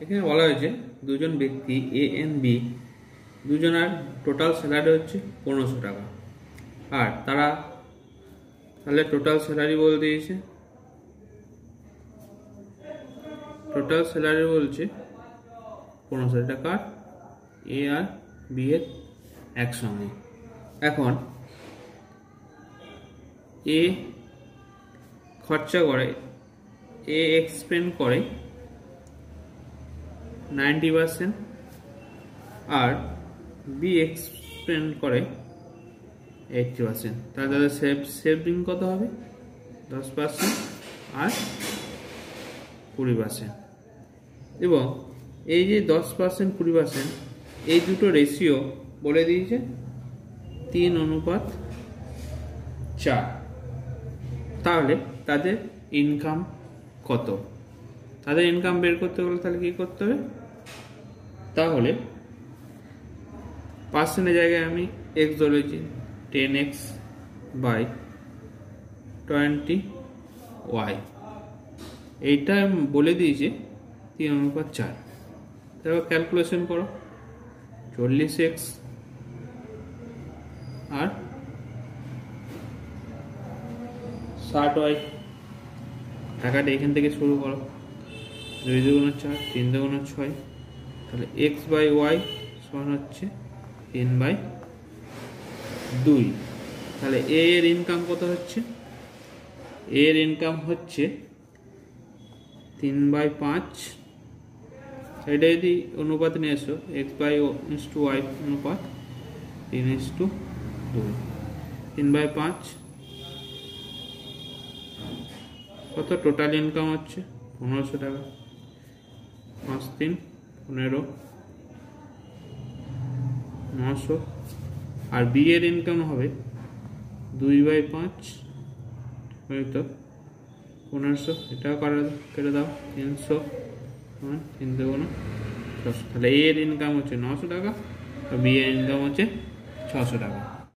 এখানে বলা হয়েছে দুজন ব্যক্তি এ এন্ড বি দুজনের টোটাল স্যালারি হচ্ছে 1500 টাকা। আর তারা তাহলে টোটাল স্যালারি বলে দিয়েছে, টোটাল স্যালারি বলছে 1500 টাকা এ আর বি এর একসঙ্গে। এখন এ খরচা করে, এ এক্সপেন্ড করে 90% আর বি এক্সপেন্ড করে 80%। তাহলে তাদের সেভিং কত হবে? 10% আর 20%। এবং এই যে 10% 20% এই দুটো রেশিও বলে দিয়েছে 3:4। তাহলে তাদের ইনকাম কত? তাদের ইনকাম বের করতে গেলে তাহলে কি করতে হবে? তাহলে পার্সেন্টের জায়গায় আমি এক্স ধরেছি, 10x বাই 20y। এইটা বলে দিয়েছে 3:4। তারপর ক্যালকুলেশন করো, 40x আর 60y। টাকাটা এখান থেকে শুরু করো, 2 দুগুণে 4, 3 দুগুণে 6। তাহলে x বাই ওয়াই সমান হচ্ছে 3/2। তাহলে এ এর ইনকাম কত হচ্ছে? এ এর ইনকাম হচ্ছে 3/5। এটা যদি অনুপাত নিয়ে এসো, এক্স বাই ওয়াই অনুপাত 3:2, 3/5। কত টোটাল ইনকাম হচ্ছে? 1500 টাকা। 5 3 15, 900। আর বি এর ইনকাম হবে 2/5 তো 1500। এটাও কেটে দাও, 300, 3 দুগুণ 600। তাহলে এ এর ইনকাম হচ্ছে 900 টাকা আর বি এর ইনকাম হচ্ছে 600 টাকা।